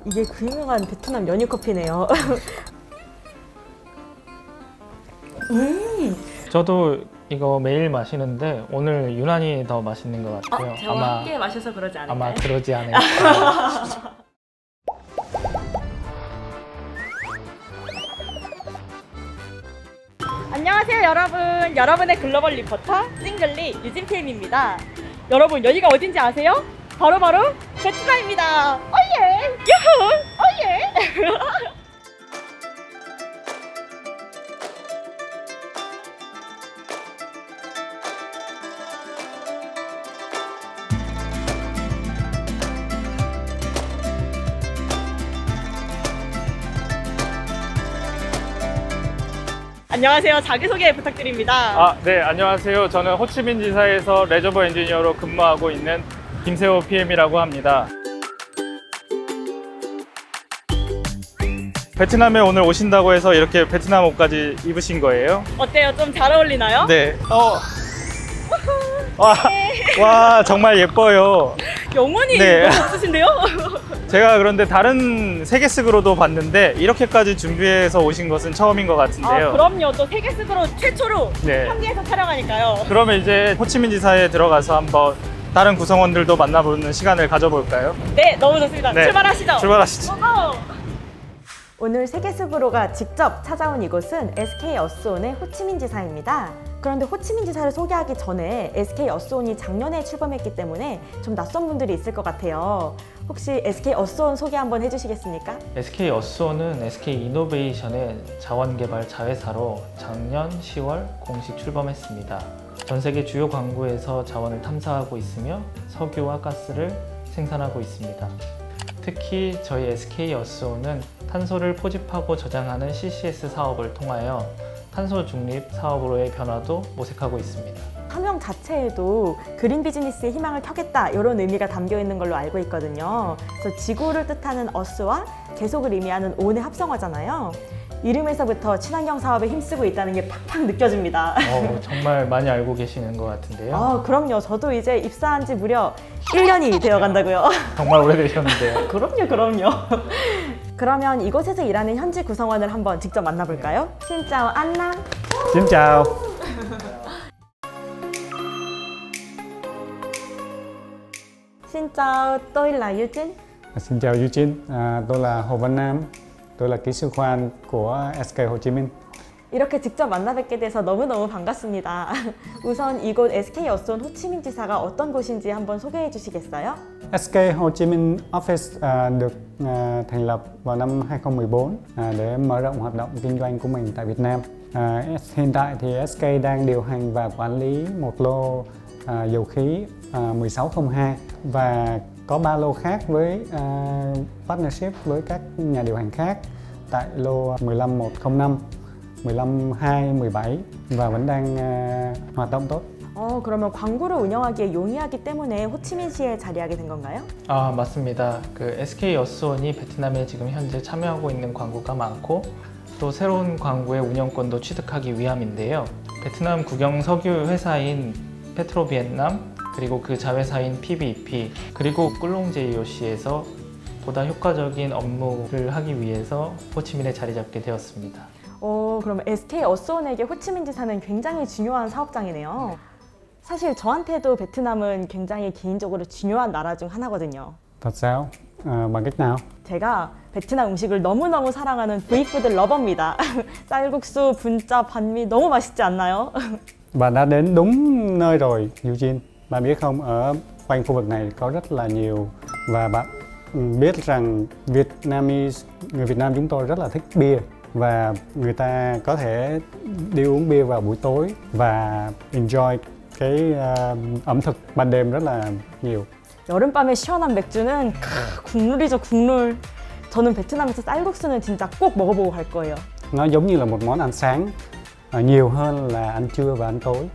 이게 그 유명한 베트남 연유 커피네요. 저도 이거 매일 마시는데 오늘 유난히 더 맛있는 것 같아요. 저와 함께 마셔서 그러지 않을까요? 아마 그러지 않을까. 안녕하세요 여러분. 여러분의 글로벌 리포터 싱글리 유진PM입니다. 여러분 여기가 어딘지 아세요? 바로 베트남입니다. 오예! 유후! 오예! 안녕하세요. 자기소개 부탁드립니다. 네, 안녕하세요. 저는 호치민 지사에서 레저버 엔지니어로 근무하고 있는 김세호 PM이라고 합니다. 베트남에 오늘 오신다고 해서 이렇게 베트남 옷까지 입으신 거예요? 어때요? 좀 잘 어울리나요? 네. 와, 정말 예뻐요. 영혼이 네. 너무 없으신데요? 제가 그런데 다른 세계스그로도 봤는데 이렇게까지 준비해서 오신 것은 처음인 것 같은데요. 그럼요. 또 세계스그로 최초로 네. 현지에서 촬영하니까요. 그러면 이제 호치민 지사에 들어가서 한번 다른 구성원들도 만나보는 시간을 가져볼까요? 네, 너무 좋습니다. 네. 출발하시죠. 출발하시죠. 고고! 오늘 세계스그로가 직접 찾아온 이곳은 SK 어스온의 호치민 지사입니다. 그런데 호치민 지사를 소개하기 전에 SK 어스온이 작년에 출범했기 때문에 좀 낯선 분들이 있을 것 같아요. 혹시 SK 어스온 소개 한번 해주시겠습니까? SK 어스온은 SK 이노베이션의 자원개발 자회사로 작년 10월 공식 출범했습니다. 전 세계 주요 광구에서 자원을 탐사하고 있으며 석유와 가스를 생산하고 있습니다. 특히 저희 SK 어스온은 탄소를 포집하고 저장하는 CCS 사업을 통하여 탄소 중립 사업으로의 변화도 모색하고 있습니다. 화명 자체에도 그린 비즈니스의 희망을 켜겠다 이런 의미가 담겨 있는 걸로 알고 있거든요. 그래서 지구를 뜻하는 어스와 계속을 의미하는 온의 합성어잖아요. 이름에서부터 친환경 사업에 힘쓰고 있다는 게 팍팍 느껴집니다. 정말 많이 알고 계시는 것 같은데요. 그럼요. 저도 이제 입사한 지 무려 1년이 되어 간다고요. 정말 오래되셨는데요. 그럼요. 그러면 이곳에서 일하는 현지 구성원을 한번 직접 만나볼까요? 신짜오 안남. Xin chào. Xin chào, tôi là Eugene. Xin chào Eugene, tôi là Hồ Văn Nam, tôi là kỹ sư khoan của SK Hồ Chí Minh. 이렇게 직접 만나 뵙게 돼서 너무너무 반갑습니다. 우선 이곳 SK 어스온 호치민 지사가 어떤 곳인지 한번 소개해 주시겠어요? SK Hồ Chí Minh Office được thành lập vào năm 2014 để mở rộng hoạt động kinh doanh của mình tại Việt Nam. Hiện tại thì SK đang điều hành và quản lý một lô dầu khí 1602 và có 3 lô khác với partnership với các nhà điều hành khác tại lô 15105, 152, 17 và vẫn đang hoạt động tốt. 그러면 광구를 운영하기에 용이하기 때문에 호치민시에 자리하게 된 건가요? 맞습니다. SK 어스온이 베트남에 지금 현재 참여하고 있는 광구가 많고 또 새로운 광구의 운영권도 취득하기 위함인데요. 베트남 국영 석유 회사인 페트로비엔남 그리고 그 자회사인 PBP 그리고 꿀롱제이오시에서 보다 효과적인 업무를 하기 위해서 호치민에 자리 잡게 되었습니다. 그럼 SK 어스온에게 호치민 지사는 굉장히 중요한 사업장이네요. 사실 저한테도 베트남은 굉장히 개인적으로 중요한 나라 중 하나거든요. Thật sao? Bằng cách nào? 제가 베트남 음식을 너무너무 사랑하는 V푸드 러버입니다. 쌀국수, 분짜, 반미 너무 맛있지 않나요? Bạn đã đến đúng nơi rồi, Eugene. Bạn biết không, ở quanh khu vực này có rất là nhiều và bạn biết rằng người Việt Nam chúng tôi rất là thích bia và người ta có thể đi uống bia vào buổi tối và enjoy cái ẩm thực ban đêm rất là nhiều. 여름밤에 시원한 맥주는 국룰이죠, 국룰. 저는 베트남에서 쌀국수는 진짜 꼭 먹어보고 갈 거예요. Nó giống như là một món ăn sáng nhiều hơn là ăn trưa và ăn tối.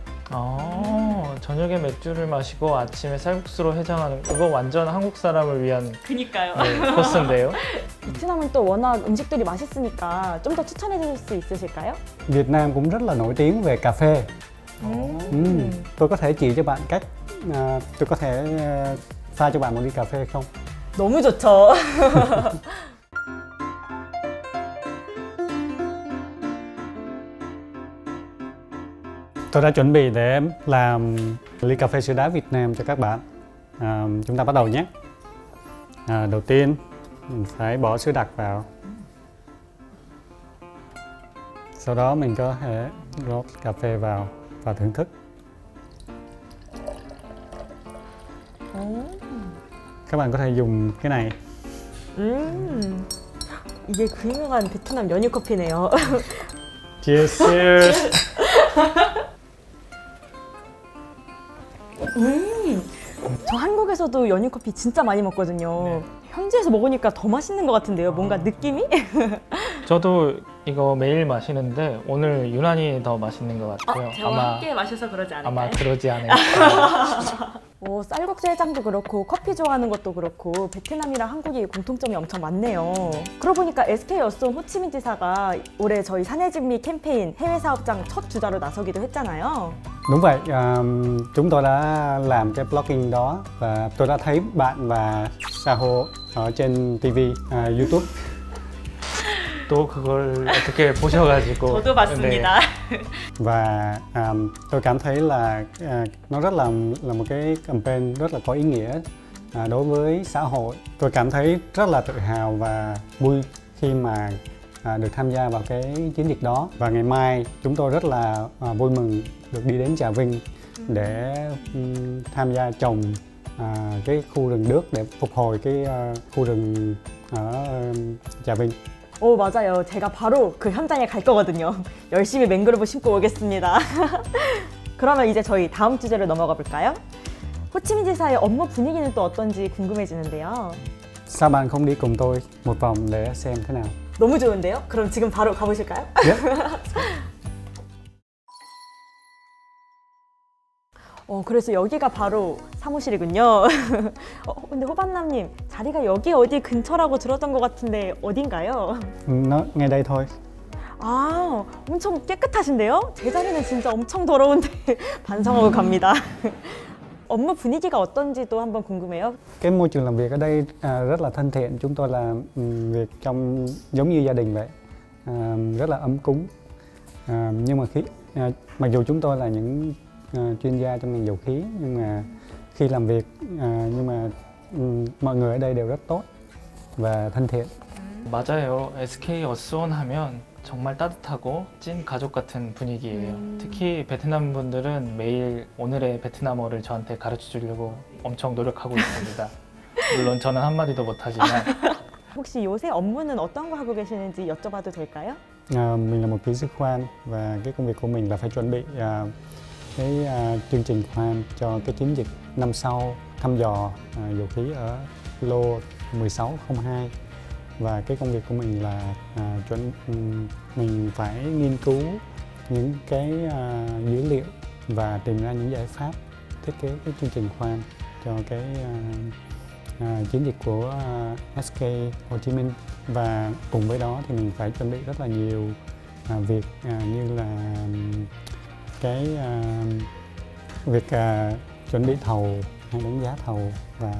저녁에 맥주를 마시고 아침에 쌀국수로 해장하는 그거 완전 한국 사람을 위한 그니까요. 코스인데요. 베트남은 또 워낙 음식들이 맛있으니까 좀 더 추천해 주실 수 있으실까요? Việt Nam cũng rất là nổi tiếng về cà phê. Tôi có thể chỉ cho bạn cách tôi có thể pha cho bạn một ly cà phê không? 너무 좋죠. Tôi đã chuẩn bị để làm ly cà phê sữa đá Việt Nam cho các bạn. Chúng ta bắt đầu nhé. Đầu tiên mình phải bỏ sữa đặc vào. Sau đó mình có thể rót cà phê vào và thưởng thức. Các bạn có thể dùng cái này. 이게 그 유명한 베트남 연유 커피네요. Cheers! Cheers! 저 한국에서도 연유 커피 진짜 많이 먹거든요. 현지에서 먹으니까 더 맛있는 것 같은데요. 뭔가 느낌이? 저도 이거 매일 마시는데 오늘 유난히 더 맛있는 것 같아요. 저와 함께 마셔서 그러지 않을까요? 아마 그러지 않을까. 쌀국수 해장도 그렇고 커피 좋아하는 것도 그렇고 베트남이랑 한국이 공통점이 엄청 많네요. 그러고 보니까 SK 어스온 호치민지사가 올해 저희 사내진미 캠페인 해외 사업장 첫 주자로 나서기도 했잖아요. Đúng vậy, chúng tôi đã làm cái blogging đó và tôi đã thấy bạn và Saho ở trên TV, YouTube. 또 그걸 어떻게 보셔가지고. 저도 봤습니다. Và tôi cảm thấy là nó rất là một cái campaign rất là có ý nghĩa đối với xã hội. Tôi cảm thấy rất là tự hào và vui khi mà được tham gia vào cái chiến dịch đó. Và ngày mai chúng tôi rất là vui mừng được đi đến Trà Vinh để tham gia trồng cái khu rừng đước để phục hồi cái khu rừng ở Trà Vinh. 오, 맞아요. 제가 바로 그 현장에 갈 거거든요. 열심히 맹그로브 심고 오겠습니다. 그러면 이제 저희 다음 주제로 넘어가 볼까요? 호치민지사의 업무 분위기는 또 어떤지 궁금해지는데요. Sao bạn không đi cùng tôi một vòng để xem thế nào? 너무 좋은데요? 그럼 지금 바로 가보실까요? 네? 그래서 여기가 바로 사무실이군요. 근데 호반남님, 자리가 여기 어디 근처라고 들었던 것 같은데 어딘가요? Nó ngay đây thôi. 아, 엄청 깨끗하신데요? 제 자리는 진짜 엄청 더러운데 반성하고 갑니다. 업무 분위기가 어떤지도 한번 궁금해요. Cái môi trường làm việc ở đây rất là thân thiện. Chúng tôi làm việc trong giống như gia đình vậy, rất là ấm cúng. Nhưng mà mặc dù chúng tôi là những chuyên gia trong ngành dầu khí, nhưng mà khi làm việc mọi người ở đây đều rất tốt và thân thiện. 맞아요. SK 어스온 하면 정말 따뜻하고 찐 가족 같은 분위기예요. 특히 베트남 분들은 매일 오늘의 베트남어를 저한테 가르쳐 주려고 엄청 노력하고 있습니다. 물론 저는 한마디도 못하지만. 혹시 요새 업무는 어떤 거 하고 계시는지 여쭤봐도 될까요? Mình là một kỹ sư khoan và cái công việc của mình là phải chuẩn bị cái chương trình khoan cho cái chiến dịch năm sau thăm dò dầu khí ở lô 1602. Và cái công việc của mình là mình phải nghiên cứu những cái dữ liệu và tìm ra những giải pháp thiết kế cái chương trình khoan cho cái chiến dịch của SK Hồ Chí Minh. Và cùng với đó thì mình phải chuẩn bị rất là nhiều việc như là cái việc chuẩn bị thầu hay đánh giá thầu và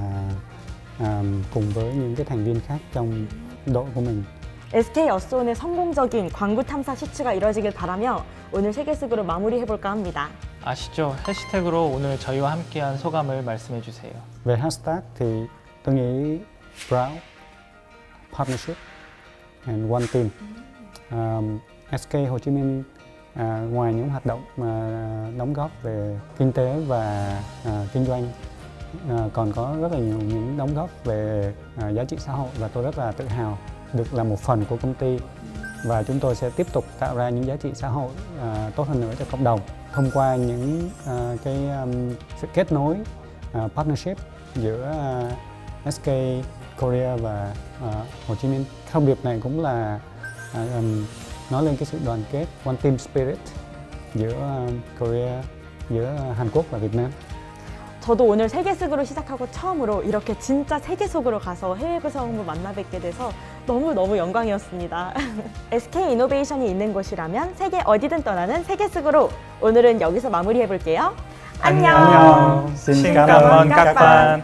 cùng với những cái thành viên khác trong đội của mình. SK 어스온의 성공적인 광구 탐사 시추가 이뤄지길 바라며 오늘 세계스그로 마무리해볼까 합니다. 아시죠? 해시태그로 오늘 저희와 함께한 소감을 말씀해 주세요. Về hashtag thì tôi nghĩ Proud, Partnership and One Team. SK Hồ Chí Minh ngoài những hoạt động đóng góp về kinh tế và kinh doanh còn có rất là nhiều những đóng góp về giá trị xã hội, và tôi rất là tự hào được là một phần của công ty, và chúng tôi sẽ tiếp tục tạo ra những giá trị xã hội tốt hơn nữa cho cộng đồng thông qua những sự kết nối partnership giữa SK Korea và Hồ Chí Minh. Thông điệp này cũng là nói lên cái sự đoàn kết, one team spirit giữa Korea, giữa Hàn Quốc và Việt Nam. 저도 오늘 세계스그로 시작하고 처음으로 이렇게 진짜 세계 속으로 가서 해외 구성원을 만나 뵙게 돼서 너무너무 영광이었습니다. SK 이노베이션이 있는 곳이라면 세계 어디든 떠나는 세계스그로, 오늘은 여기서 마무리해볼게요. 안녕! Xin cảm ơn các bạn.